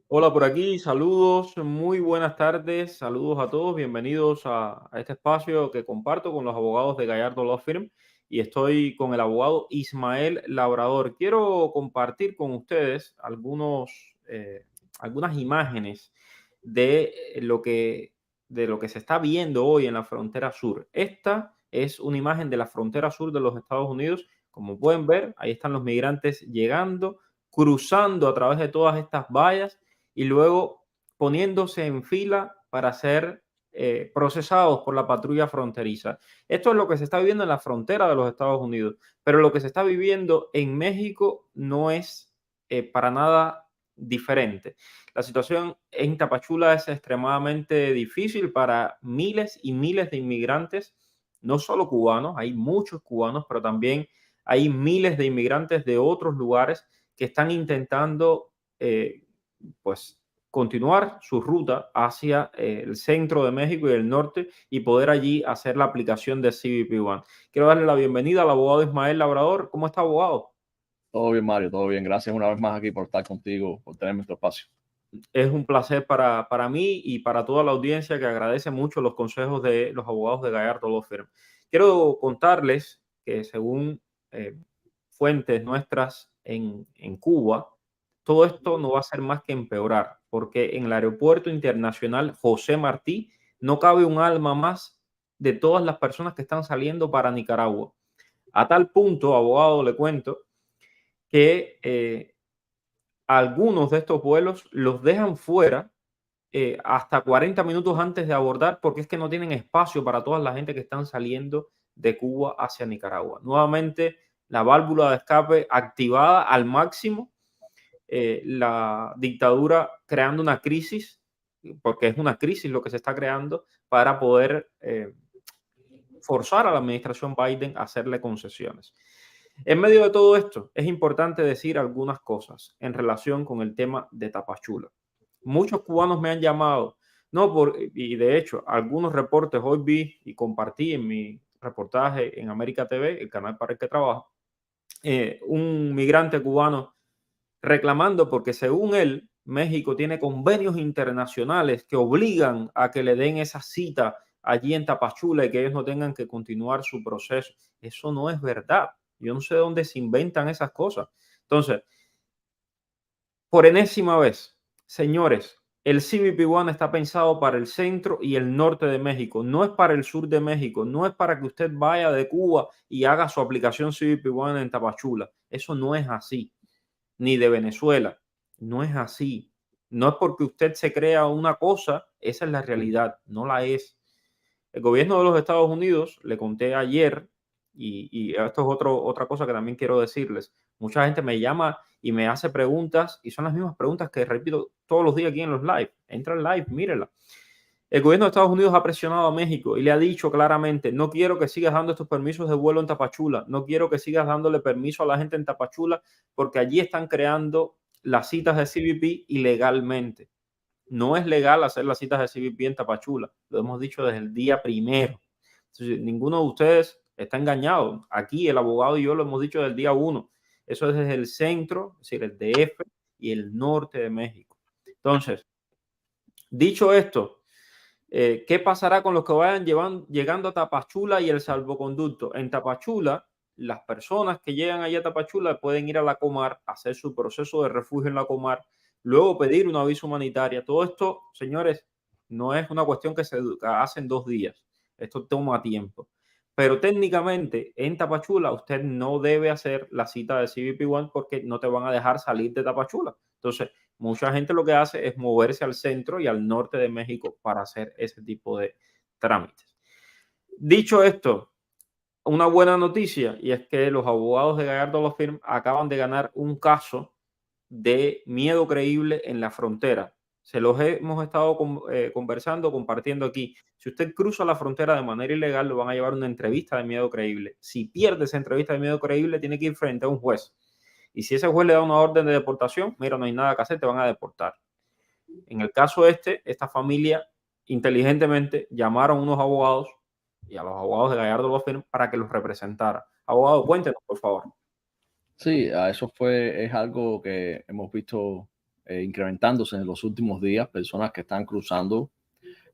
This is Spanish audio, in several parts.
Hola por aquí, saludos, muy buenas tardes, saludos a todos, bienvenidos a este espacio que comparto con los abogados de Gallardo Law Firm y estoy con el abogado Ismael Labrador. Quiero compartir con ustedes algunas imágenes de de lo que se está viendo hoy en la frontera sur. Esta es una imagen de la frontera sur de los Estados Unidos. Como pueden ver, ahí están los migrantes llegando, cruzando a través de todas estas vallas y luego poniéndose en fila para ser procesados por la patrulla fronteriza. Esto es lo que se está viviendo en la frontera de los Estados Unidos, pero lo que se está viviendo en México no es para nada diferente. La situación en Tapachula es extremadamente difícil para miles y miles de inmigrantes, no solo cubanos, hay muchos cubanos, pero también hay miles de inmigrantes de otros lugares que están intentando pues continuar su ruta hacia el centro de México y el norte y poder allí hacer la aplicación de CBP One. Quiero darle la bienvenida al abogado Ismael Labrador. ¿Cómo está, abogado? Todo bien, Mario, todo bien. Gracias una vez más aquí por estar contigo, por tener nuestro espacio. Es un placer para mí y para toda la audiencia que agradece mucho los consejos de los abogados de Gallardo Law Firm. Quiero contarles que según eh, fuentes nuestras en Cuba, todo esto no va a ser más que empeorar, porque en el aeropuerto internacional José Martí no cabe un alma más de todas las personas que están saliendo para Nicaragua. A tal punto, abogado, le cuento que algunos de estos vuelos los dejan fuera hasta 40 minutos antes de abordar porque es que no tienen espacio para toda la gente que están saliendo de Cuba hacia Nicaragua. Nuevamente, la válvula de escape activada al máximo, la dictadura creando una crisis, porque es una crisis lo que se está creando para poder forzar a la administración Biden a hacerle concesiones. En medio de todo esto, es importante decir algunas cosas en relación con el tema de Tapachula. Muchos cubanos me han llamado, no por, y de hecho, algunos reportes hoy vi y compartí en mi reportaje en América TV, el canal para el que trabajo, un migrante cubano reclamando porque según él, México tiene convenios internacionales que obligan a que le den esa cita allí en Tapachula y que ellos no tengan que continuar su proceso. Eso no es verdad. Yo no sé dónde se inventan esas cosas. Entonces, por enésima vez, señores, el CBP One está pensado para el centro y el norte de México, no es para el sur de México, no es para que usted vaya de Cuba y haga su aplicación CBP One en Tapachula. Eso no es así, ni de Venezuela. No es así. No es porque usted se crea una cosa, esa es la realidad, no la es. El gobierno de los Estados Unidos, le conté ayer, y esto es otra cosa que también quiero decirles, mucha gente me llama y me hace preguntas y son las mismas preguntas que repito todos los días aquí en los live. Entra en live, mírela. El gobierno de Estados Unidos ha presionado a México y le ha dicho claramente, no quiero que sigas dando estos permisos de vuelo en Tapachula, no quiero que sigas dándole permiso a la gente en Tapachula porque allí están creando las citas de CBP ilegalmente. No es legal hacer las citas de CBP en Tapachula, lo hemos dicho desde el día primero. Entonces, ninguno de ustedes está engañado. Aquí el abogado y yo lo hemos dicho desde el día uno. Eso es desde el centro, es decir, el DF y el norte de México. Entonces, dicho esto, ¿qué pasará con los que vayan llegando a Tapachula y el salvoconducto? En Tapachula, las personas que llegan allá a Tapachula pueden ir a la Comar, hacer su proceso de refugio en la Comar, luego pedir una visa humanitaria. Todo esto, señores, no es una cuestión que se hace en 2 días. Esto toma tiempo. Pero técnicamente en Tapachula usted no debe hacer la cita de CBP One porque no te van a dejar salir de Tapachula. Entonces, mucha gente lo que hace es moverse al centro y al norte de México para hacer ese tipo de trámites. Dicho esto, una buena noticia y es que los abogados de Gallardo Law Firm acaban de ganar un caso de miedo creíble en la frontera. Se los hemos estado conversando, compartiendo aquí. Si usted cruza la frontera de manera ilegal, lo van a llevar a una entrevista de miedo creíble. Si pierde esa entrevista de miedo creíble, tiene que ir frente a un juez. Y si ese juez le da una orden de deportación, mira, no hay nada que hacer, te van a deportar. En el caso esta familia inteligentemente llamaron a unos abogados y a los abogados de Gallardo Law Firm para que los representara. Abogado, cuéntenos, por favor. Sí, a eso es algo que hemos visto incrementándose en los últimos días, personas que están cruzando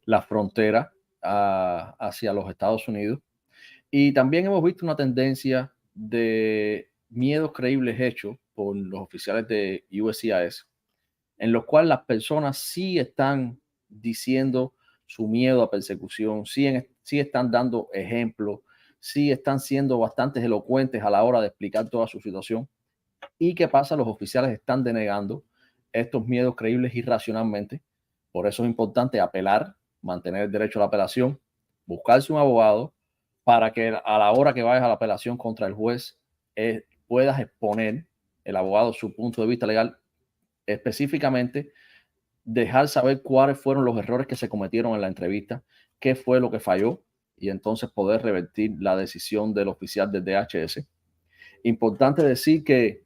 la frontera hacia los Estados Unidos. Y también hemos visto una tendencia de miedos creíbles hechos por los oficiales de USCIS, en los cuales las personas sí están diciendo su miedo a persecución, sí están dando ejemplos, sí están siendo bastante elocuentes a la hora de explicar toda su situación. ¿Y qué pasa? Los oficiales están denegando estos miedos creíbles irracionalmente. Por eso es importante apelar, mantener el derecho a la apelación, buscarse un abogado para que a la hora que vayas a la apelación contra el juez puedas exponer el abogado su punto de vista legal, específicamente dejar saber cuáles fueron los errores que se cometieron en la entrevista, qué fue lo que falló y entonces poder revertir la decisión del oficial del DHS. Importante decir que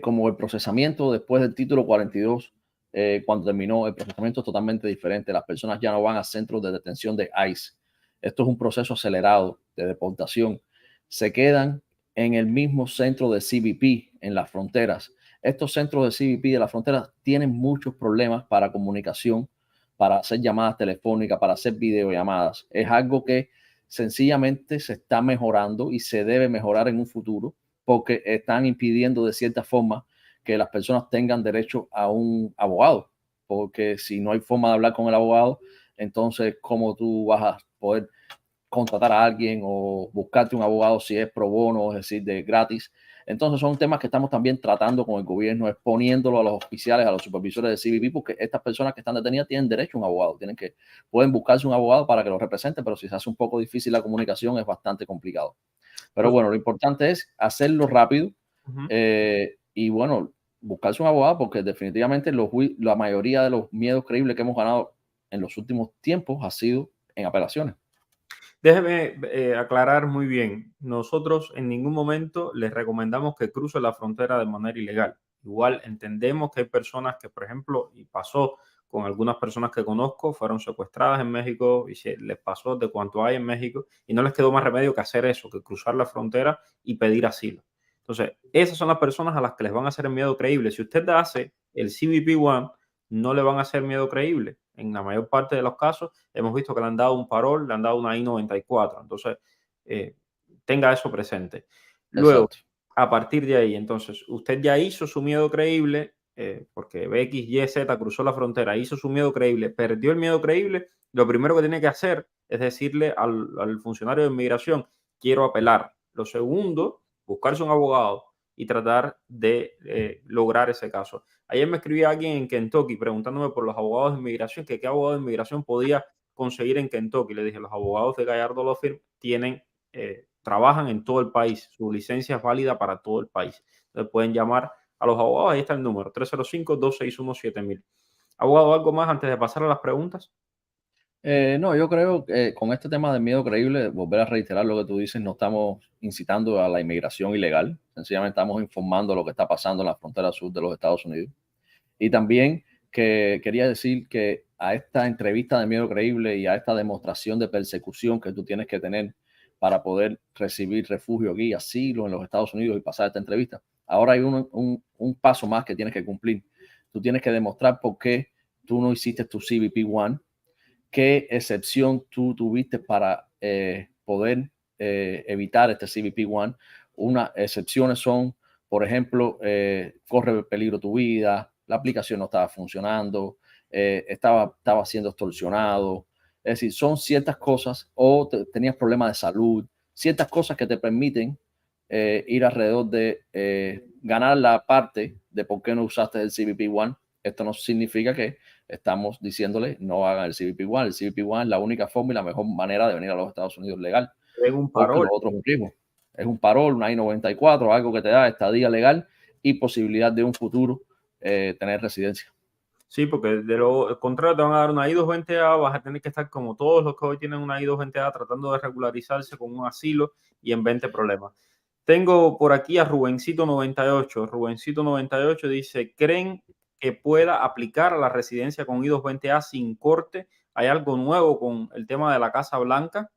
como el procesamiento después del título 42, cuando terminó, el procesamiento es totalmente diferente. Las personas ya no van a centros de detención de ICE. Esto es un proceso acelerado de deportación. Se quedan en el mismo centro de CBP en las fronteras. Estos centros de CBP de las fronteras tienen muchos problemas para comunicación, para hacer llamadas telefónicas, para hacer videollamadas. Es algo que sencillamente se está mejorando y se debe mejorar en un futuro, porque están impidiendo de cierta forma que las personas tengan derecho a un abogado, porque si no hay forma de hablar con el abogado, entonces ¿cómo tú vas a poder contratar a alguien o buscarte un abogado si es pro bono, es decir, de gratis? Entonces son temas que estamos también tratando con el gobierno, exponiéndolo a los oficiales, a los supervisores de CBP, porque estas personas que están detenidas tienen derecho a un abogado, pueden buscarse un abogado para que los represente, pero si se hace un poco difícil la comunicación es bastante complicado. Pero bueno, lo importante es hacerlo rápido y bueno, buscarse un abogado, porque definitivamente la mayoría de los miedos creíbles que hemos ganado en los últimos tiempos ha sido en apelaciones. Déjeme aclarar muy bien. Nosotros en ningún momento les recomendamos que crucen la frontera de manera ilegal. Igual entendemos que hay personas que, por ejemplo, y pasó con algunas personas que conozco, fueron secuestradas en México y se les pasó de cuanto hay en México y no les quedó más remedio que hacer eso, que cruzar la frontera y pedir asilo. Entonces, esas son las personas a las que les van a hacer el miedo creíble. Si usted hace el CBP One, no le van a hacer miedo creíble. En la mayor parte de los casos hemos visto que le han dado un parol, le han dado una I-94. Entonces, eh, tenga eso presente. Luego, Exacto. a partir de ahí, entonces, usted ya hizo su miedo creíble, porque BX, Y, Z cruzó la frontera, hizo su miedo creíble, perdió el miedo creíble. Lo primero que tiene que hacer es decirle al funcionario de inmigración, quiero apelar. Lo segundo, buscarse un abogado y tratar de lograr ese caso. Ayer me escribía alguien en Kentucky preguntándome por los abogados de inmigración, que qué abogado de inmigración podía conseguir en Kentucky. Le dije, los abogados de Gallardo Law Firm trabajan en todo el país. Su licencia es válida para todo el país. Entonces pueden llamar a los abogados. Ahí está el número, 305-261-7000. Abogado, ¿algo más antes de pasar a las preguntas? No, yo creo que con este tema de miedo creíble, volver a reiterar lo que tú dices, no estamos incitando a la inmigración ilegal, sencillamente estamos informando lo que está pasando en la frontera sur de los Estados Unidos. Y también que quería decir que a esta entrevista de miedo creíble y a esta demostración de persecución que tú tienes que tener para poder recibir refugio aquí, asilo en los Estados Unidos y pasar esta entrevista, ahora hay un paso más que tienes que cumplir. Tú tienes que demostrar por qué tú no hiciste tu CBP One, qué excepción tú tuviste para poder evitar este CBP One. Unas excepciones son, por ejemplo, corre peligro tu vida, la aplicación no estaba funcionando, estaba siendo extorsionado. Es decir, son ciertas cosas, o tenías problemas de salud, ciertas cosas que te permiten ir alrededor de ganar la parte de por qué no usaste el CBP One. Esto no significa que estamos diciéndole no hagan el CBP One. El CBP One es la única forma y la mejor manera de venir a los Estados Unidos legal, Es un porque parol. los otros motivos es un parol, una I-94, algo que te da estadía legal y posibilidad de un futuro tener residencia. Sí, porque de lo contrario te van a dar una I-220A, vas a tener que estar como todos los que hoy tienen una I-220A tratando de regularizarse con un asilo y en 20 problemas. Tengo por aquí a Rubencito98. Rubencito98 dice, ¿creen que pueda aplicar a la residencia con I-220A sin corte? ¿Hay algo nuevo con el tema de la Casa Blanca?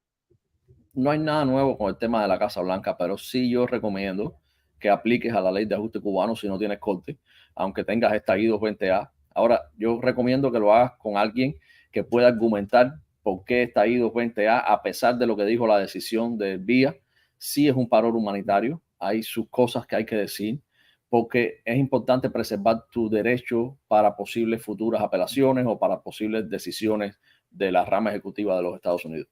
No hay nada nuevo con el tema de la Casa Blanca, pero sí yo recomiendo que apliques a la ley de ajuste cubano si no tienes corte. aunque tengas esta I-220A. Ahora, yo recomiendo que lo hagas con alguien que pueda argumentar por qué esta I-220A, a pesar de lo que dijo la decisión del vía, sí es un paro humanitario. Hay sus cosas que hay que decir, porque es importante preservar tu derecho para posibles futuras apelaciones o para posibles decisiones de la rama ejecutiva de los Estados Unidos.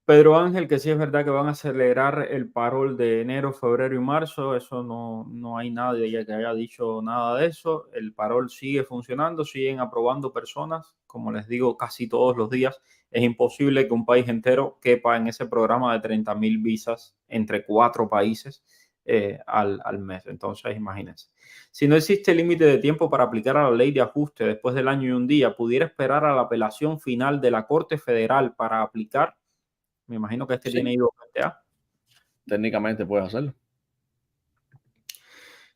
Pedro Ángel, que sí es verdad que van a acelerar el parol de enero, febrero y marzo, eso no hay nadie que haya dicho nada de eso. El parol sigue funcionando, siguen aprobando personas, como les digo, casi todos los días. Es imposible que un país entero quepa en ese programa de 30.000 visas entre 4 países al mes. Entonces, imagínense. Si no existe límite de tiempo para aplicar a la ley de ajuste después del año y un día, pudiera esperar a la apelación final de la Corte Federal para aplicar. Me imagino que este tiene Sí, I-220A. técnicamente puedes hacerlo.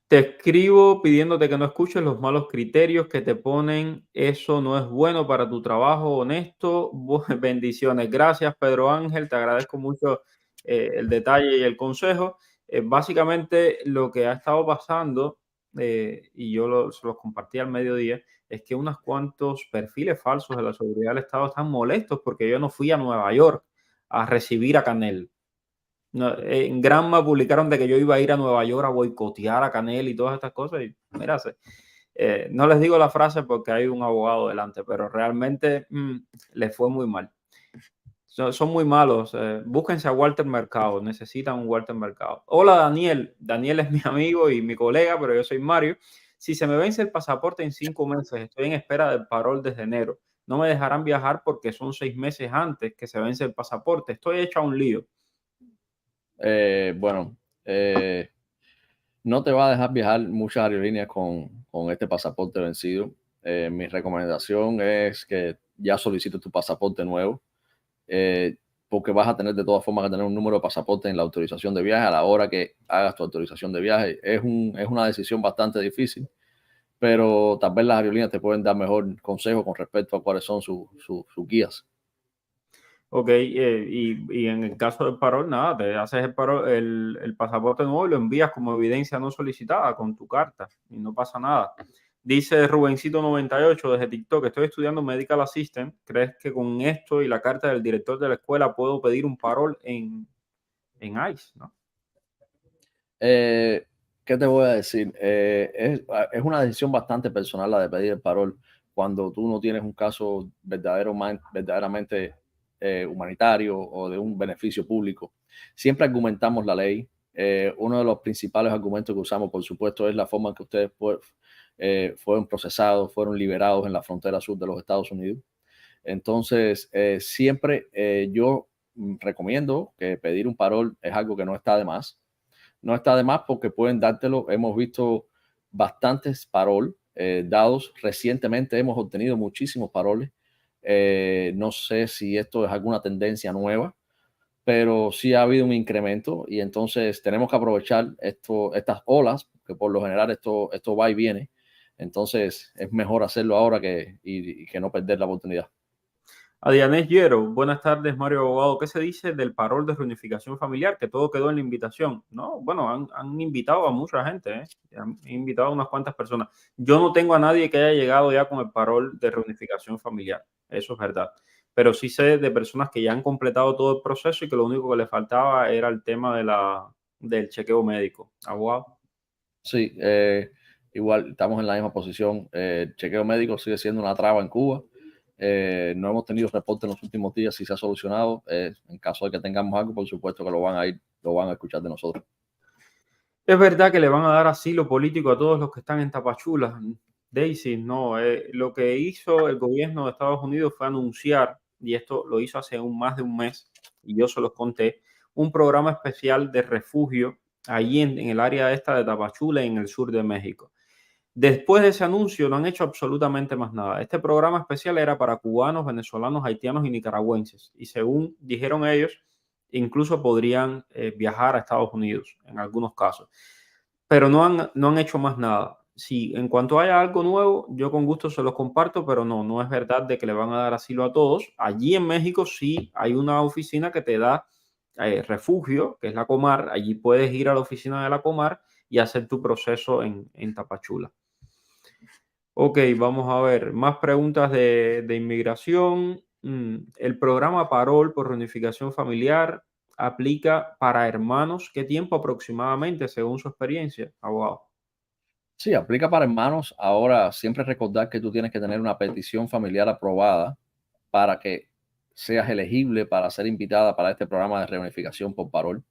Te escribo pidiéndote que no escuches los malos criterios que te ponen. Eso no es bueno para tu trabajo honesto. Bendiciones. Gracias, Pedro Ángel. Te agradezco mucho el detalle y el consejo. Básicamente, lo que ha estado pasando, y yo se los compartí al mediodía, es que unos cuantos perfiles falsos de la seguridad del Estado están molestos porque yo no fui a Nueva York a recibir a Canel. No, en Granma publicaron de que yo iba a ir a Nueva York a boicotear a Canel y todas estas cosas. Y mira, no les digo la frase porque hay un abogado delante, pero realmente les fue muy mal. Son muy malos. Búsquense a Walter Mercado. Necesitan un Walter Mercado. Hola, Daniel. Daniel es mi amigo y mi colega, pero yo soy Mario. Si se me vence el pasaporte en 5 meses, estoy en espera del parol desde enero. No me dejarán viajar porque son 6 meses antes que se vence el pasaporte. Estoy hecho a un lío. Bueno, no te va a dejar viajar muchas aerolíneas con este pasaporte vencido. Mi recomendación es que ya solicites tu pasaporte nuevo, porque vas a tener de todas formas que tener un número de pasaporte en la autorización de viaje a la hora que hagas tu autorización de viaje. Es una decisión bastante difícil, pero tal vez las aerolíneas te pueden dar mejor consejo con respecto a cuáles son sus guías. Ok, y en el caso del parol, nada, te haces el pasaporte nuevo y lo envías como evidencia no solicitada con tu carta y no pasa nada. Dice Rubencito98 desde TikTok: estoy estudiando Medical Assistant. ¿Crees que con esto y la carta del director de la escuela puedo pedir un parol en ICE? ¿No? ¿Qué te voy a decir? Es una decisión bastante personal la de pedir el parol cuando tú no tienes un caso verdaderamente humanitario o de un beneficio público. Siempre argumentamos la ley. Uno de los principales argumentos que usamos, por supuesto, es la forma en que ustedes fueron procesados, fueron liberados en la frontera sur de los Estados Unidos. Entonces, siempre yo recomiendo que pedir un parol es algo que no está de más. No está de más porque pueden dártelo. Hemos visto bastantes parol dados recientemente. Hemos obtenido muchísimos paroles. No sé si esto es alguna tendencia nueva, pero sí ha habido un incremento y entonces tenemos que aprovechar estas olas, que por lo general esto va y viene. Entonces es mejor hacerlo ahora y que no perder la oportunidad. A Dianés Yero, buenas tardes, Mario Abogado. ¿Qué se dice del parol de reunificación familiar? Que todo quedó en la invitación. No, bueno, han invitado a mucha gente, ¿eh? Han invitado a unas cuantas personas. Yo no tengo a nadie que haya llegado ya con el parol de reunificación familiar. Eso es verdad. Pero sí sé de personas que ya han completado todo el proceso y que lo único que le faltaba era el tema del chequeo médico. Abogado. Sí, igual estamos en la misma posición. El chequeo médico sigue siendo una traba en Cuba. No hemos tenido reporte en los últimos días si se ha solucionado. En caso de que tengamos algo, por supuesto que lo van a escuchar de nosotros. Es verdad que le van a dar asilo político a todos los que están en Tapachula. Daisy, no. Lo que hizo el gobierno de Estados Unidos fue anunciar, y esto lo hizo hace más de un mes, y yo se los conté, un programa especial de refugio allí en el área esta de Tapachula, en el sur de México. Después de ese anuncio no han hecho absolutamente más nada. Este programa especial era para cubanos, venezolanos, haitianos y nicaragüenses. Y según dijeron ellos, incluso podrían viajar a Estados Unidos en algunos casos. Pero no han hecho más nada. Si en cuanto haya algo nuevo, yo con gusto se los comparto, pero no es verdad de que le van a dar asilo a todos. Allí en México sí hay una oficina que te da refugio, que es la Comar. Allí puedes ir a la oficina de la Comar y hacer tu proceso en Tapachula. Ok, vamos a ver, más preguntas de inmigración. El programa Parol por reunificación familiar aplica para hermanos. ¿Qué tiempo aproximadamente, según su experiencia, abogado? Sí, aplica para hermanos. Ahora, siempre recordar que tú tienes que tener una petición familiar aprobada para que seas elegible para ser invitada para este programa de reunificación por parol.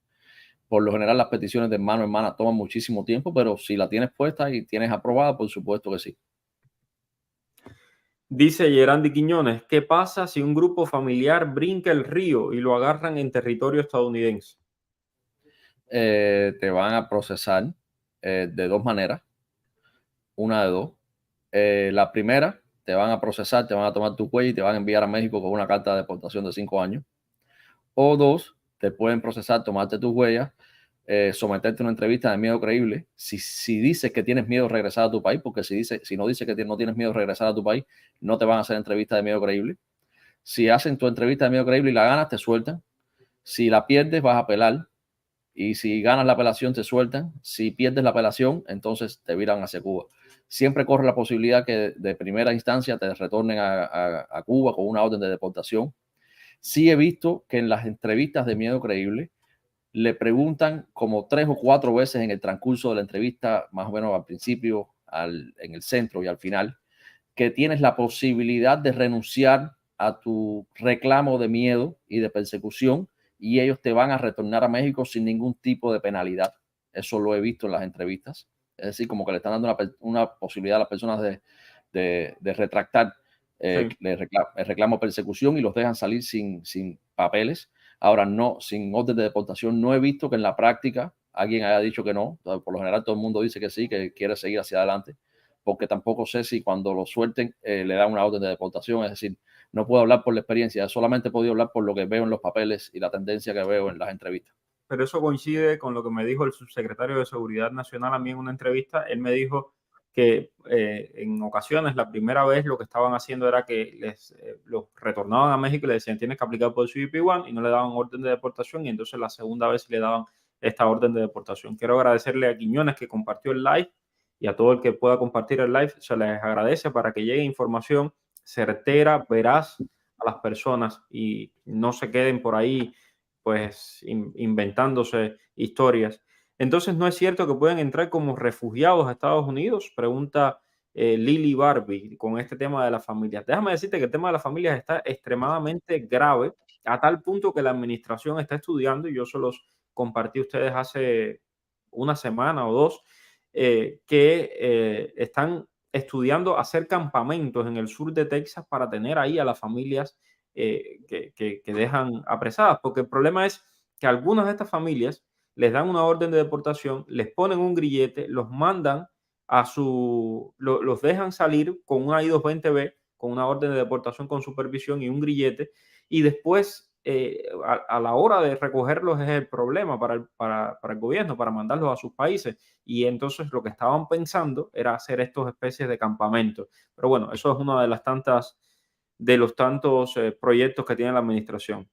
Por lo general, las peticiones de hermano o hermana toman muchísimo tiempo, pero si la tienes puesta y tienes aprobada, por supuesto que sí. Dice Gerandi Quiñones, ¿qué pasa si un grupo familiar brinca el río y lo agarran en territorio estadounidense? Te van a procesar de dos maneras, una de dos. La primera, te van a procesar, te van a tomar tu huella y te van a enviar a México con una carta de deportación de 5 años. O dos, te pueden procesar, tomarte tus huellas, someterte a una entrevista de miedo creíble. Si dices que tienes miedo de regresar a tu país, porque si no dices que no tienes miedo de regresar a tu país, no te van a hacer entrevista de miedo creíble. Si hacen tu entrevista de miedo creíble y la ganas, te sueltan. Si la pierdes, vas a apelar. Y si ganas la apelación, te sueltan. Si pierdes la apelación, entonces te viran hacia Cuba. Siempre corre la posibilidad que de primera instancia te retornen a Cuba con una orden de deportación. Sí he visto que en las entrevistas de miedo creíble le preguntan como 3 o 4 veces en el transcurso de la entrevista, más o menos al principio, en el centro y al final, que tienes la posibilidad de renunciar a tu reclamo de miedo y de persecución y ellos te van a retornar a México sin ningún tipo de penalidad. Eso lo he visto en las entrevistas. Es decir, como que le están dando una posibilidad a las personas de retractar el reclamo de persecución y los dejan salir sin papeles. Ahora, no, sin orden de deportación, no he visto que en la práctica alguien haya dicho que no. Por lo general, todo el mundo dice que sí, que quiere seguir hacia adelante, porque tampoco sé si cuando lo suelten le dan una orden de deportación. Es decir, no puedo hablar por la experiencia, solamente he podido hablar por lo que veo en los papeles y la tendencia que veo en las entrevistas. Pero eso coincide con lo que me dijo el subsecretario de Seguridad Nacional a mí en una entrevista. Él me dijo que en ocasiones, la primera vez, lo que estaban haciendo era que los retornaban a México y le decían tienes que aplicar por el CBP-1 y no le daban orden de deportación, y entonces la segunda vez le daban esta orden de deportación. Quiero agradecerle a Quiñones que compartió el live, y a todo el que pueda compartir el live se les agradece para que llegue información certera, veraz a las personas y no se queden por ahí pues inventándose historias. Entonces, ¿no es cierto que pueden entrar como refugiados a Estados Unidos? Pregunta Lily Barbie con este tema de las familias. Déjame decirte que el tema de las familias está extremadamente grave, a tal punto que la administración está estudiando, y yo se los compartí a ustedes hace una semana o dos, que están estudiando hacer campamentos en el sur de Texas para tener ahí a las familias que dejan apresadas, porque el problema es que algunas de estas familias les dan una orden de deportación, les ponen un grillete, los mandan los dejan salir con un I-220B, con una orden de deportación con supervisión y un grillete, y después a la hora de recogerlos es el problema para el gobierno, para mandarlos a sus países, y entonces lo que estaban pensando era hacer estos especies de campamentos. Pero bueno, eso es una de los tantos proyectos que tiene la administración.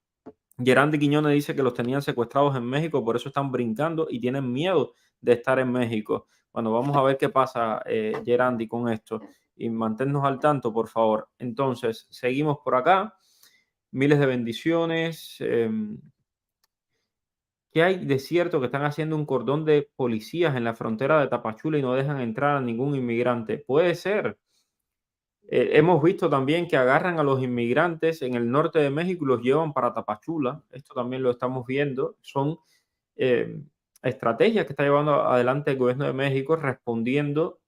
Gerandi Quiñones dice que los tenían secuestrados en México, por eso están brincando y tienen miedo de estar en México. Bueno, vamos a ver qué pasa, Gerandi, con esto, y manténnos al tanto, por favor. Entonces, seguimos por acá. Miles de bendiciones. ¿Qué hay de cierto que están haciendo un cordón de policías en la frontera de Tapachula y no dejan entrar a ningún inmigrante? Puede ser. Hemos visto también que agarran a los inmigrantes en el norte de México y los llevan para Tapachula. Esto también lo estamos viendo. Son eh, estrategias que está llevando adelante el gobierno de México respondiendo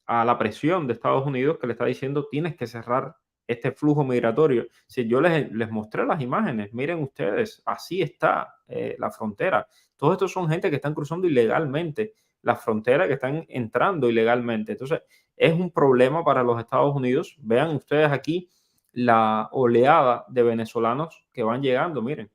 a la presión de Estados Unidos, que le está diciendo tienes que cerrar este flujo migratorio. Si yo les mostré las imágenes, miren ustedes, así está la frontera. Todos estos son gente que están cruzando ilegalmente la frontera, que están entrando ilegalmente. Entonces, es un problema para los Estados Unidos. Vean ustedes aquí la oleada de venezolanos que van llegando, miren.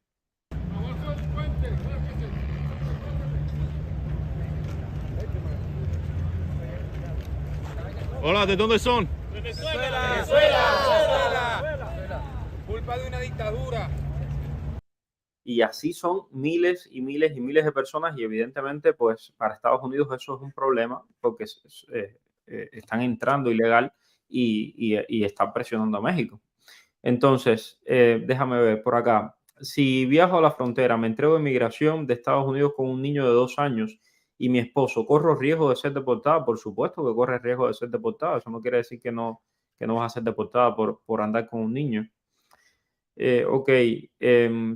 Hola, ¿de dónde son? Venezuela. Venezuela. Culpa de una dictadura. Y así son miles y miles y miles de personas y evidentemente pues para Estados Unidos eso es un problema porque están entrando ilegal y están presionando a México. Entonces, déjame ver por acá. Si viajo a la frontera, me entrego de migración de Estados Unidos con un niño de 2 años y mi esposo, ¿corro riesgo de ser deportada? Por supuesto que corre riesgo de ser deportada. Eso no quiere decir que no vas a ser deportada por andar con un niño. Ok,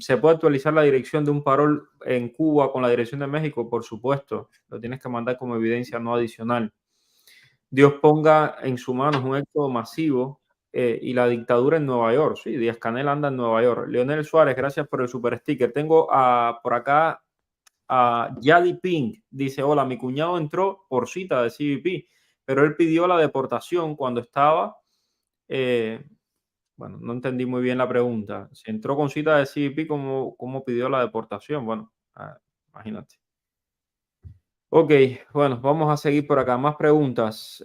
¿se puede actualizar la dirección de un parol en Cuba con la dirección de México? Por supuesto, lo tienes que mandar como evidencia no adicional. Dios ponga en sus manos un éxodo masivo y la dictadura en Nueva York. Sí, Díaz-Canel anda en Nueva York. Leonel Suárez, gracias por el super sticker. Tengo por acá a Yadi Pink. Dice, hola, mi cuñado entró por cita de CBP, pero él pidió la deportación cuando estaba... bueno, no entendí muy bien la pregunta. Si entró con cita de CBP, ¿cómo pidió la deportación? Bueno, imagínate. Ok, bueno, vamos a seguir por acá. Más preguntas.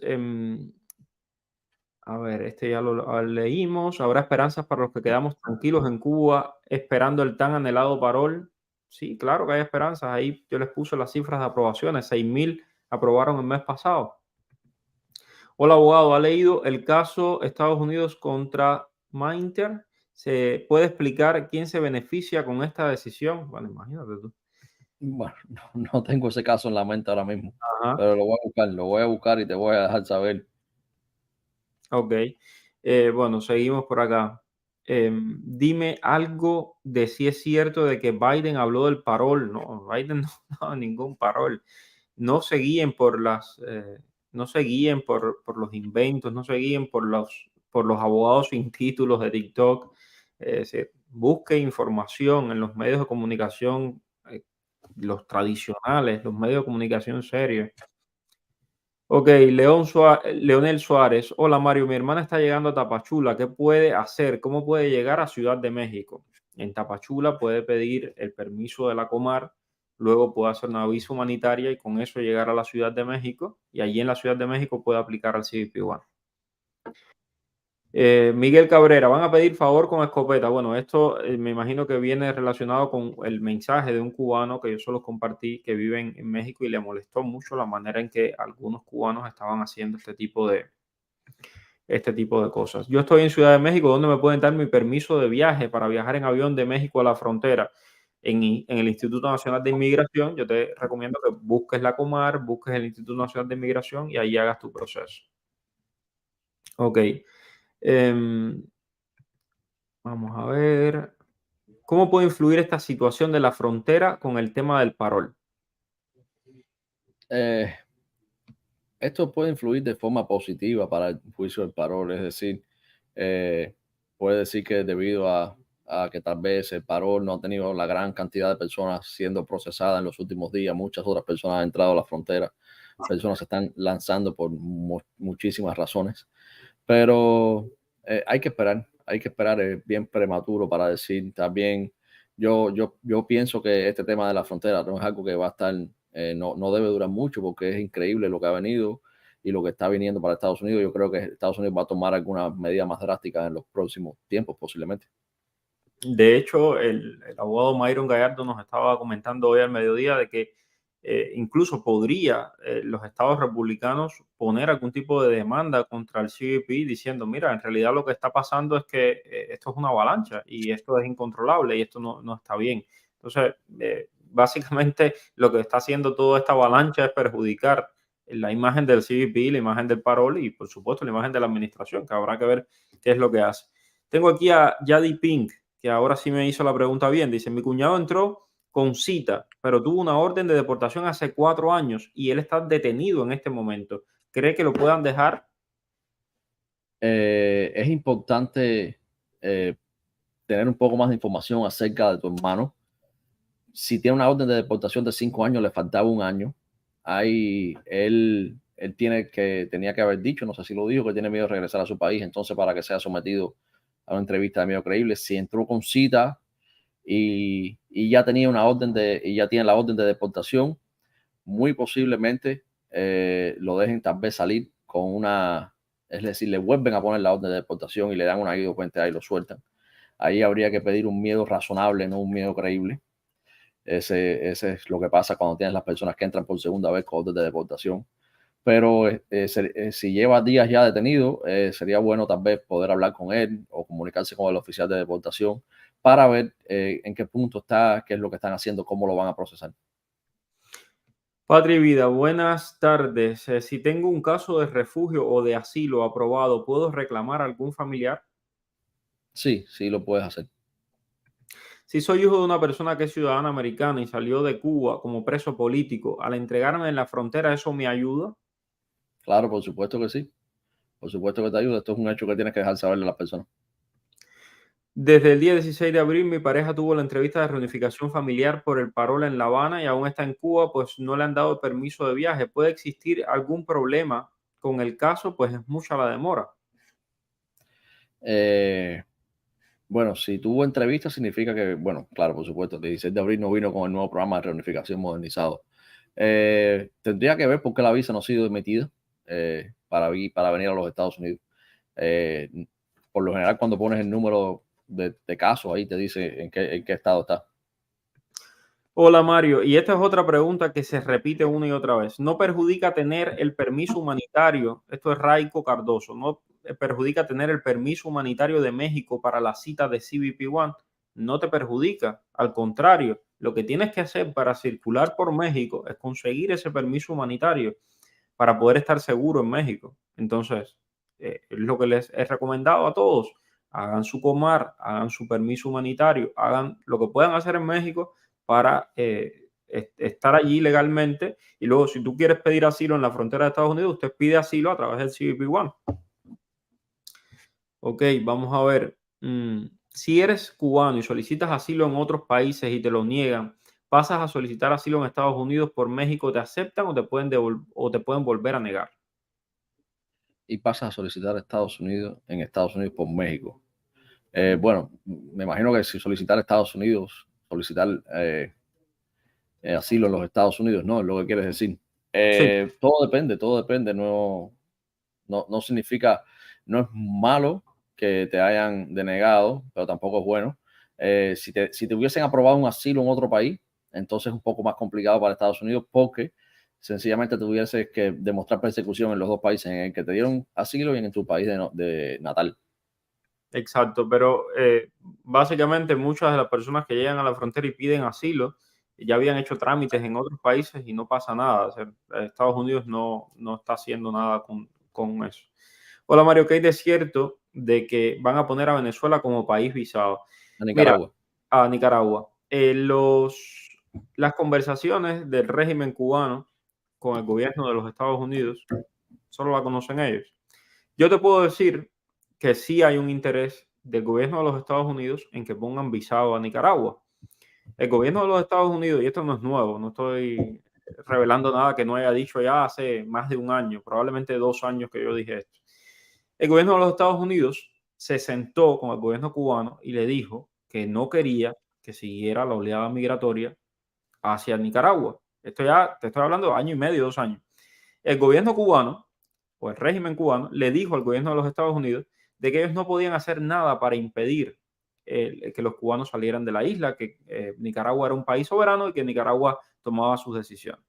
A ver, este ya lo leímos. ¿Habrá esperanzas para los que quedamos tranquilos en Cuba esperando el tan anhelado parol? Sí, claro que hay esperanzas. Ahí yo les puse las cifras de aprobaciones. 6.000 aprobaron el mes pasado. Hola, abogado. ¿Ha leído el caso Estados Unidos contra Mainter? ¿Se puede explicar quién se beneficia con esta decisión? Bueno, imagínate tú. Bueno, no tengo ese caso en la mente ahora mismo, Ajá. pero lo voy a buscar y te voy a dejar saber. Ok. Bueno, seguimos por acá. Dime algo de si es cierto de que Biden habló del parol. No, Biden no ha dado ningún parol. No se guíen no se guíen por los inventos, no se guíen por los abogados sin títulos de TikTok. Busque información en los medios de comunicación, los tradicionales, los medios de comunicación serios. Ok, Leonel Suárez. Hola Mario, mi hermana está llegando a Tapachula. ¿Qué puede hacer? ¿Cómo puede llegar a Ciudad de México? En Tapachula puede pedir el permiso de la Comar, luego puede hacer una visa humanitaria y con eso llegar a la Ciudad de México y allí en la Ciudad de México puede aplicar al CBP One. Miguel Cabrera, van a pedir favor con escopeta. Bueno, esto me imagino que viene relacionado con el mensaje de un cubano que yo solo compartí que vive en México y le molestó mucho la manera en que algunos cubanos estaban haciendo este tipo de cosas. Yo estoy en Ciudad de México, donde me pueden dar mi permiso de viaje para viajar en avión de México a la frontera. En el Instituto Nacional de Inmigración, yo te recomiendo que busques la Comar, busques el Instituto Nacional de Inmigración y ahí hagas tu proceso. Ok. Em, Vamos a ver. ¿Cómo puede influir esta situación de la frontera con el tema del parol? Eh, Esto puede influir de forma positiva para el juicio del parol, es decir, eh, puede decir que debido a que tal vez el parol no ha tenido la gran cantidad de personas siendo procesadas en los últimos días, muchas otras personas han entrado a la frontera, personas se están lanzando por muchísimas razones, pero hay que esperar, es bien prematuro para decir también, yo pienso que este tema de la frontera no es algo que va a estar, no debe durar mucho porque es increíble lo que ha venido y lo que está viniendo para Estados Unidos. Yo creo que Estados Unidos va a tomar algunas medidas más drásticas en los próximos tiempos, posiblemente. De hecho, el abogado Myron Gallardo nos estaba comentando hoy al mediodía de que incluso podría los estados republicanos poner algún tipo de demanda contra el CBP diciendo, mira, en realidad lo que está pasando es que esto es una avalancha y esto es incontrolable y esto no está bien. Entonces, básicamente lo que está haciendo toda esta avalancha es perjudicar la imagen del CBP, la imagen del parol y por supuesto la imagen de la administración, que habrá que ver qué es lo que hace. Tengo aquí a Yadi Pink, que ahora sí me hizo la pregunta bien. Dice, mi cuñado entró con cita, pero tuvo una orden de deportación hace 4 años y él está detenido en este momento. ¿Cree que lo puedan dejar? Es importante eh, tener un poco más de información acerca de tu hermano. Si tiene una orden de deportación de 5 años, le faltaba un año. Ahí él tenía que haber dicho, no sé si lo dijo, que tiene miedo de regresar a su país, entonces para que sea sometido a una entrevista de medio creíble, si entró con cita y ya tenía y ya tiene la orden de deportación, muy posiblemente lo dejen tal vez salir es decir, le vuelven a poner la orden de deportación y le dan una guía de puente ahí y lo sueltan. Ahí habría que pedir un miedo razonable, no un miedo creíble. Ese es lo que pasa cuando tienes las personas que entran por segunda vez con orden de deportación. Pero si lleva días ya detenido, sería bueno tal vez poder hablar con él o comunicarse con el oficial de deportación para ver en qué punto está, qué es lo que están haciendo, cómo lo van a procesar. Patria y Vida, buenas tardes. Si tengo un caso de refugio o de asilo aprobado, ¿puedo reclamar a algún familiar? Sí, sí lo puedes hacer. Si soy hijo de una persona que es ciudadana americana y salió de Cuba como preso político, al entregarme en la frontera, ¿eso me ayuda? Claro, por supuesto que sí. Por supuesto que te ayuda. Esto es un hecho que tienes que dejar saberle a las personas. Desde el día 16 de abril, mi pareja tuvo la entrevista de reunificación familiar por el parol en La Habana y aún está en Cuba, pues no le han dado permiso de viaje. ¿Puede existir algún problema con el caso? Pues es mucha la demora. Eh, bueno, si tuvo entrevista significa que, bueno, claro, por supuesto, el 16 de abril no vino con el nuevo programa de reunificación modernizado. Tendría que ver por qué la visa no ha sido emitida para venir a los Estados Unidos. Eh, por lo general, cuando pones el número de casos, ahí te dice en qué estado está. Hola Mario, y esta es otra pregunta que se repite una y otra vez. ¿No perjudica tener el permiso humanitario? Esto es Raico Cardoso. ¿No perjudica tener el permiso humanitario de México para la cita de CBP-1? No te perjudica. Al contrario, lo que tienes que hacer para circular por México es conseguir ese permiso humanitario para poder estar seguro en México. Entonces, es lo que les he recomendado a todos. Hagan su comar, hagan su permiso humanitario, hagan lo que puedan hacer en México para estar allí legalmente. Y luego, si tú quieres pedir asilo en la frontera de Estados Unidos, usted pide asilo a través del CBP-1. Ok, vamos a ver. Si eres cubano y solicitas asilo en otros países y te lo niegan, pasas a solicitar asilo en Estados Unidos por México, ¿te aceptan o o te pueden volver a negar? Y pasas a solicitar a Estados Unidos, en Estados Unidos por México. Bueno, me imagino que si solicitar a Estados Unidos, solicitar asilo en los Estados Unidos, no, es lo que quieres decir. Sí, Todo depende, no significa, no es malo que te hayan denegado, pero tampoco es bueno. Si te hubiesen aprobado un asilo en otro país, entonces es un poco más complicado para Estados Unidos porque sencillamente tuvieses que demostrar persecución en los dos países en el que te dieron asilo y en tu país de natal. exacto, pero básicamente muchas de las personas que llegan a la frontera y piden asilo ya habían hecho trámites en otros países y no pasa nada. O sea, Estados Unidos no está haciendo nada con eso. Hola Mario, ¿qué hay de cierto de que van a poner a Venezuela como país visado? A Mira, Nicaragua. a Nicaragua. Las conversaciones del régimen cubano con el gobierno de los Estados Unidos solo la conocen ellos. Yo te puedo decir que sí hay un interés del gobierno de los Estados Unidos en que pongan visado a Nicaragua. El gobierno de los Estados Unidos, y esto no es nuevo, no estoy revelando nada que no haya dicho ya hace más de un año, probablemente 2 años que yo dije esto. El gobierno de los Estados Unidos se sentó con el gobierno cubano y le dijo que no quería que siguiera la oleada migratoria hacia Nicaragua. Esto ya te estoy hablando de año y medio, 2 años. El gobierno cubano o el régimen cubano le dijo al gobierno de los Estados Unidos de que ellos no podían hacer nada para impedir que los cubanos salieran de la isla, que Nicaragua era un país soberano y que Nicaragua tomaba sus decisiones.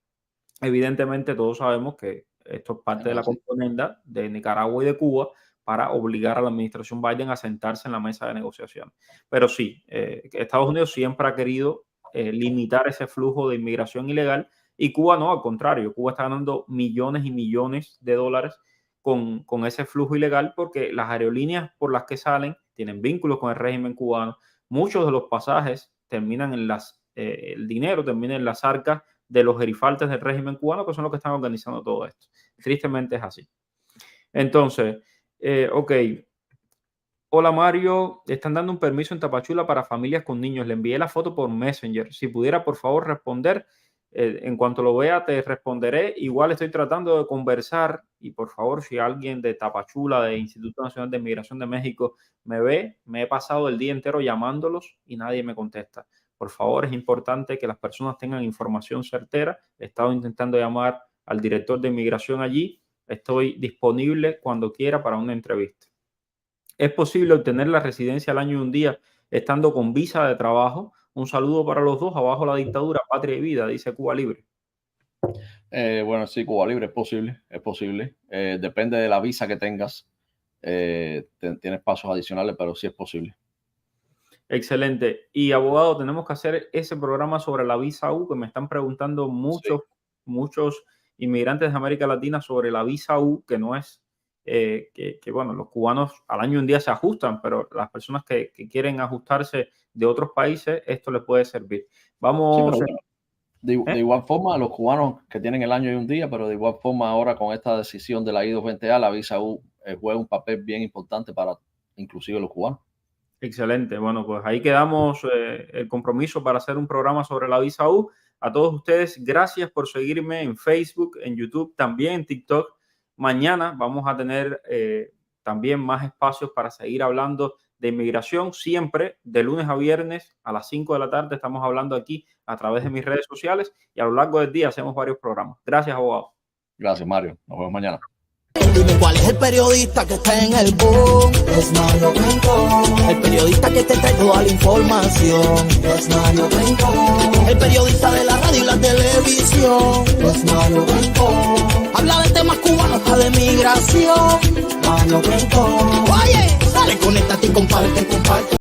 Evidentemente todos sabemos que esto es parte de la Así. componenda de Nicaragua y de Cuba para obligar a la administración Biden a sentarse en la mesa de negociación. Pero sí, Estados Unidos siempre ha querido limitar ese flujo de inmigración ilegal y Cuba no, al contrario, Cuba está ganando millones y millones de dólares con ese flujo ilegal porque las aerolíneas por las que salen tienen vínculos con el régimen cubano. Muchos de los pasajes terminan el dinero termina en las arcas de los gerifaltes del régimen cubano, que son los que están organizando todo esto. Tristemente es así. Entonces, ok. Hola Mario, están dando un permiso en Tapachula para familias con niños. Le envié la foto por Messenger. Si pudiera, por favor, responder. En cuanto lo vea, te responderé. Igual estoy tratando de conversar y por favor, si alguien de Tapachula, de Instituto Nacional de Migración de México, me ve, me he pasado el día entero llamándolos y nadie me contesta. Por favor, es importante que las personas tengan información certera. He estado intentando llamar al director de inmigración allí. Estoy disponible cuando quiera para una entrevista. ¿Es posible obtener la residencia al año y un día estando con visa de trabajo. Un saludo para los dos. Abajo la dictadura, patria y vida, dice Cuba Libre. Bueno, sí, Cuba Libre es posible, es posible. Depende de la visa que tengas. Tienes pasos adicionales, pero sí es posible. Excelente. Y abogado, tenemos que hacer ese programa sobre la visa U, que me están preguntando muchos inmigrantes de América Latina sobre la visa U, que no es, bueno, los cubanos al año un día se ajustan, pero las personas que quieren ajustarse de otros países, esto les puede servir. Vamos. Sí, pero bueno, de igual forma, los cubanos que tienen el año y un día, pero de igual forma ahora con esta decisión de la I-220A, la visa U juega un papel bien importante para inclusive los cubanos. Excelente. Bueno, pues ahí quedamos el compromiso para hacer un programa sobre la visa U. A todos ustedes, gracias por seguirme en Facebook, en YouTube, también en TikTok. Mañana vamos a tener también más espacios para seguir hablando de inmigración. Siempre de lunes a viernes a las 5 de la tarde estamos hablando aquí a través de mis redes sociales y a lo largo del día hacemos varios programas. Gracias, abogado. Gracias, Mario. Nos vemos mañana. Dime cuál es el periodista que está en el boom. Es Mario Rincón. El periodista que te trae toda la información. Es Mario Rincón. El periodista de la radio y la televisión. Es Mario Rincón. Habla de temas cubanos, hasta de migración. Mario Rincón. Oye, dale, conéctate y comparte.